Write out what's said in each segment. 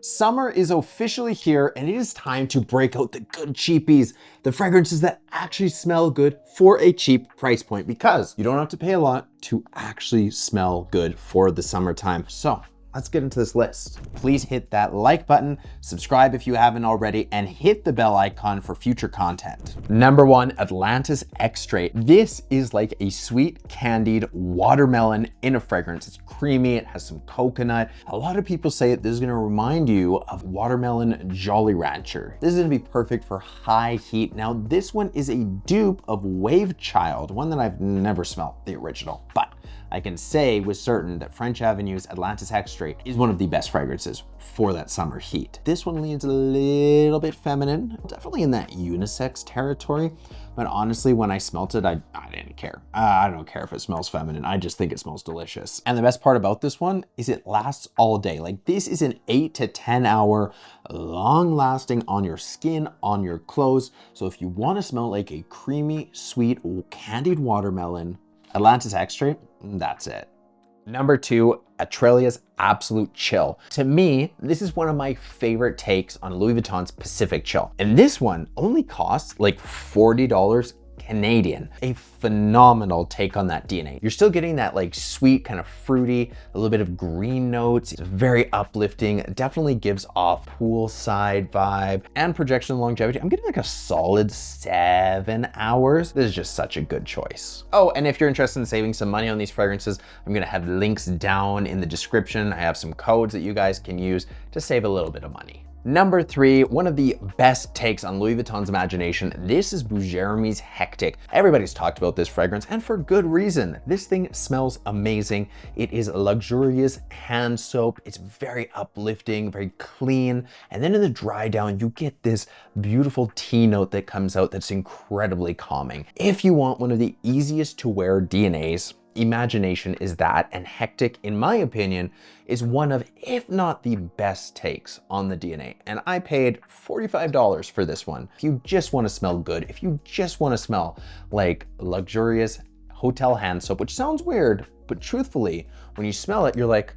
Summer is officially here and it is time to break out the good cheapies, the fragrances that actually smell good for a cheap price point, because you don't have to pay a lot to actually smell good for the summertime. So let's get into this list. Please hit that like button, subscribe if you haven't already, and hit the bell icon for future content. Number 1, Atlantis Extrait. This is like a sweet candied watermelon in a fragrance. It's creamy, it has some coconut. A lot of people say this is gonna remind you of watermelon Jolly Rancher. This is gonna be perfect for high heat. Now, this one is a dupe of Wave Child, one that I've never smelled, the original, but I can say with certain that French Avenue's Atlantis Extrait is one of the best fragrances for that summer heat. This one leans a little bit feminine, definitely in that unisex territory, but honestly, when I smelt it, I didn't care. I don't care if it smells feminine, I just think it smells delicious. And the best part about this one is it lasts all day. Like, this is an 8 to 10 hour, long lasting on your skin, on your clothes. So if you wanna smell like a creamy, sweet, candied watermelon, Atlantis Extrait, that's it. Number 2, Atelia's Absolute Chill. To me, this is one of my favorite takes on Louis Vuitton's Pacific Chill. And this one only costs like $40 Canadian. A phenomenal take on that DNA. You're still getting that like sweet, kind of fruity, a little bit of green notes. It's very uplifting. It definitely gives off poolside vibe and projection and longevity. I'm getting like a solid 7 hours. This is just such a good choice. Oh, and if you're interested in saving some money on these fragrances, I'm gonna have links down in the description. I have some codes that you guys can use to save a little bit of money. Number 3, one of the best takes on Louis Vuitton's imagination. This is Bujairami's Hectic. Everybody's talked about this fragrance, and for good reason. This thing smells amazing. It is a luxurious hand soap. It's very uplifting, very clean. And then in the dry down, you get this beautiful tea note that comes out that's incredibly calming. If you want one of the easiest to wear DNAs, Imagination is that, and Hectic, in my opinion, is one of, if not the best takes on the DNA. And I paid $45 for this one. If you just want to smell good, if you just want to smell like luxurious hotel hand soap, which sounds weird, but truthfully, when you smell it, you're like,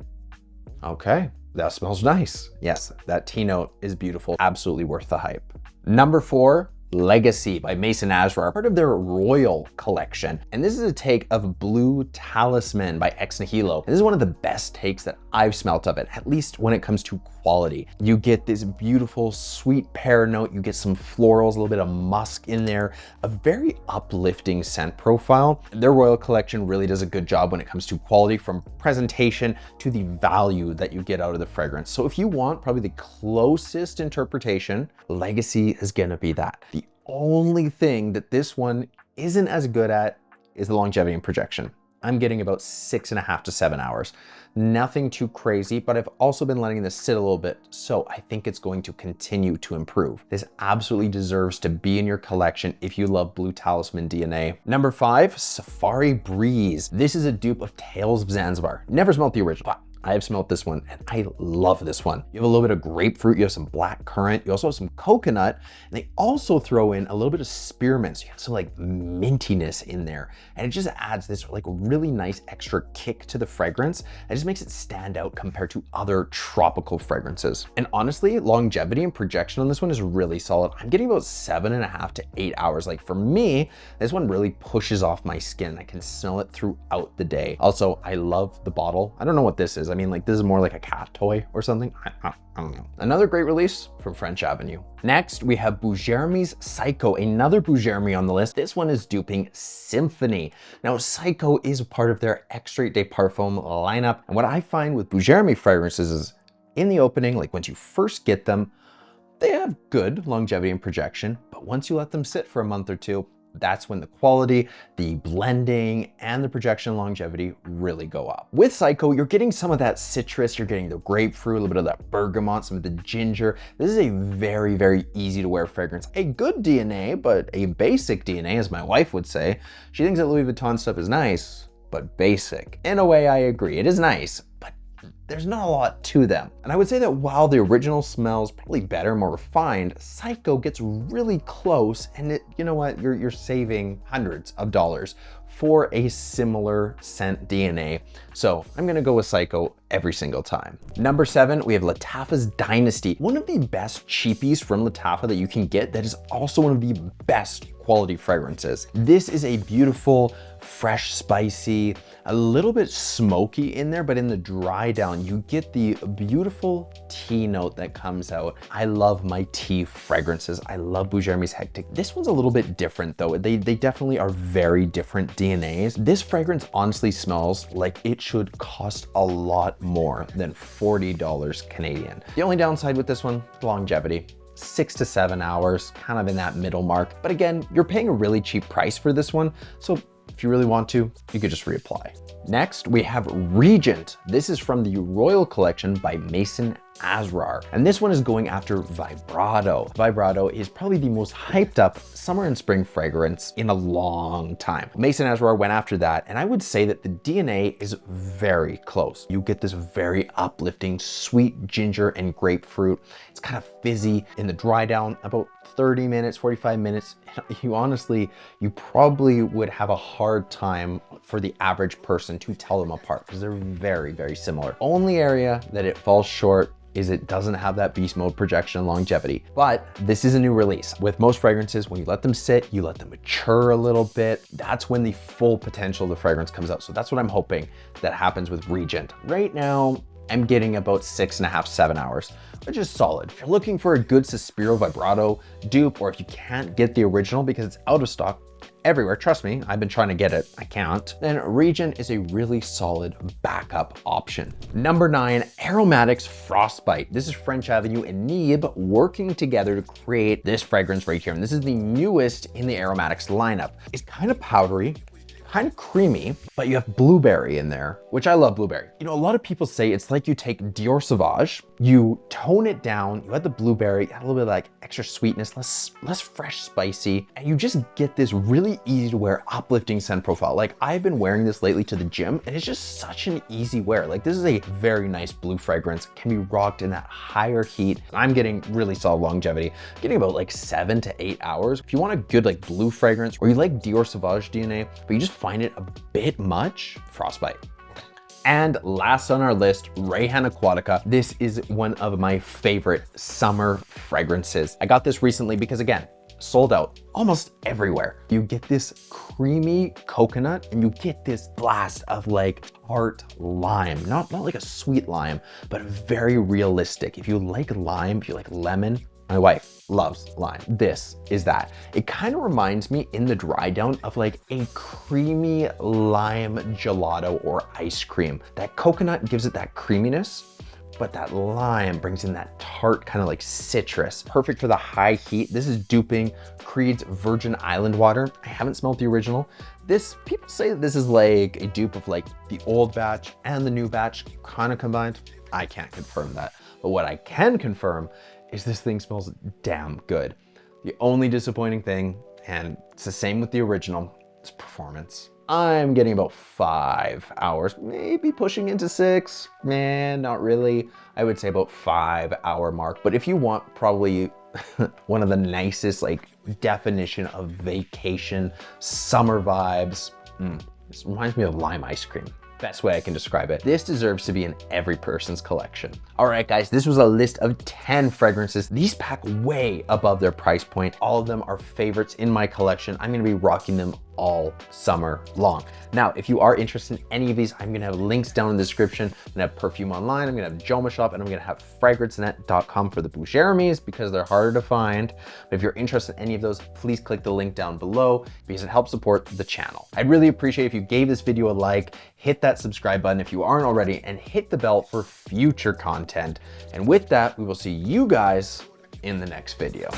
okay, that smells nice. Yes, that tea note is beautiful, absolutely worth the hype. Number 4, Legacy by Maison Asrar, part of their Royal collection. And this is a take of Blue Talisman by Ex Nihilo. This is one of the best takes that I've smelt of it, at least when it comes to quality. You get this beautiful sweet pear note, you get some florals, a little bit of musk in there, a very uplifting scent profile. Their Royal collection really does a good job when it comes to quality, from presentation to the value that you get out of the fragrance. So if you want probably the closest interpretation, Legacy is gonna be that. The only thing that this one isn't as good at is the longevity and projection. I'm getting about 6.5 to 7 hours. Nothing too crazy, but I've also been letting this sit a little bit, so I think it's going to continue to improve. This absolutely deserves to be in your collection if you love Blue Talisman DNA. Number 5, Safari Breeze. This is a dupe of Tales of Zanzibar. Never smelled the original, but I have smelled this one and I love this one. You have a little bit of grapefruit, you have some black currant, you also have some coconut, and they also throw in a little bit of spearmint. So you have some like mintiness in there. And it just adds this like really nice extra kick to the fragrance. It just makes it stand out compared to other tropical fragrances. And honestly, longevity and projection on this one is really solid. I'm getting about 7.5 to 8 hours. Like for me, this one really pushes off my skin. I can smell it throughout the day. Also, I love the bottle. I don't know what this is. I mean, like this is more like a cat toy or something. I don't know. Another great release from French Avenue. Next, we have Bujairami's Psycho, another Bujairami on the list. This one is duping Symphony. Now, Psycho is part of their Extrait de Parfum lineup. And what I find with Bujairami fragrances is in the opening, like once you first get them, they have good longevity and projection, but once you let them sit for a month or two, that's when the quality, the blending, and the projection and longevity really go up. With Psycho, you're getting some of that citrus, you're getting the grapefruit, a little bit of that bergamot, some of the ginger. This is a very, very easy to wear fragrance. A good DNA, but a basic DNA, as my wife would say. She thinks that Louis Vuitton stuff is nice, but basic. In a way, I agree. It is nice, but there's not a lot to them. And I would say that while the original smells probably better, more refined, Psycho gets really close, and you know what? You're saving hundreds of dollars for a similar scent DNA. So I'm gonna go with Psycho every single time. Number 7, we have Lattafa's Dynasty, one of the best cheapies from Lattafa that you can get that is also one of the best quality fragrances. This is a beautiful, fresh, spicy, a little bit smoky in there, but in the dry down, you get the beautiful tea note that comes out. I love my tea fragrances. I love Bujairami's Hectic. This one's a little bit different though. They definitely are very different DNAs. This fragrance honestly smells like it should cost a lot more than $40 Canadian. The only downside with this one, longevity. 6 to 7 hours, kind of in that middle mark. But again, you're paying a really cheap price for this one. So if you really want to, you could just reapply. Next, we have Regent. This is from the Royal Collection by Maison Asrar. And this one is going after Vibrato. Vibrato is probably the most hyped up summer and spring fragrance in a long time. Maison Asrar went after that, and I would say that the DNA is very close. You get this very uplifting, sweet ginger and grapefruit. It's kind of fizzy in the dry down, about 30 minutes, 45 minutes. You probably would have a hard time for the average person to tell them apart because they're very, very similar. Only area that it falls short is it doesn't have that beast mode projection and longevity. But this is a new release. With most fragrances, when you let them sit, you let them mature a little bit, that's when the full potential of the fragrance comes out. So that's what I'm hoping that happens with Regent. Right now, I'm getting about 6.5, 7 hours, which is solid. If you're looking for a good Suspiro Vibrato dupe, or if you can't get the original because it's out of stock everywhere, trust me, I've been trying to get it, I can't, then Regent is a really solid backup option. Number 9, Aromatix Frostbite. This is French Avenue and Nib working together to create this fragrance right here. And this is the newest in the Aromatix lineup. It's kind of powdery, kind of creamy, but you have blueberry in there, which I love blueberry. You know, a lot of people say it's like you take Dior Sauvage, you tone it down, you add the blueberry, add a little bit of like extra sweetness, less fresh spicy, and you just get this really easy to wear uplifting scent profile. Like I've been wearing this lately to the gym and it's just such an easy wear. Like this is a very nice blue fragrance, can be rocked in that higher heat. I'm getting really solid longevity, getting about like 7 to 8 hours. If you want a good like blue fragrance, or you like Dior Sauvage DNA, but you just find it a bit much, Frostbite. And last on our list, Rayan Aquatica. This is one of my favorite summer fragrances. I got this recently because again, sold out almost everywhere. You get this creamy coconut and you get this blast of like tart lime, not like a sweet lime, but very realistic. If you like lime, if you like lemon, my wife loves lime. This is that. It kind of reminds me in the dry down of like a creamy lime gelato or ice cream. That coconut gives it that creaminess, but that lime brings in that tart kind of like citrus. Perfect for the high heat. This is duping Creed's Virgin Island water. I haven't smelled the original. People say that this is like a dupe of like the old batch and the new batch kind of combined. I can't confirm that, but what I can confirm is this thing smells damn good. The only disappointing thing, and it's the same with the original, is performance. I'm getting about 5 hours, maybe pushing into 6. Man, not really. I would say about 5 hour mark. But if you want probably one of the nicest like definition of vacation, summer vibes, this reminds me of lime ice cream. Best way I can describe it. This deserves to be in every person's collection. All right, guys, this was a list of 10 fragrances. These pack way above their price point. All of them are favorites in my collection. I'm gonna be rocking them all summer long. Now, if you are interested in any of these, I'm gonna have links down in the description. I'm gonna have Perfume Online, I'm gonna have Jomashop, and I'm gonna have FragranceNet.com for the Bujairamis because they're harder to find. But if you're interested in any of those, please click the link down below because it helps support the channel. I'd really appreciate if you gave this video a like, hit that subscribe button if you aren't already, and hit the bell for future content. And with that, we will see you guys in the next video.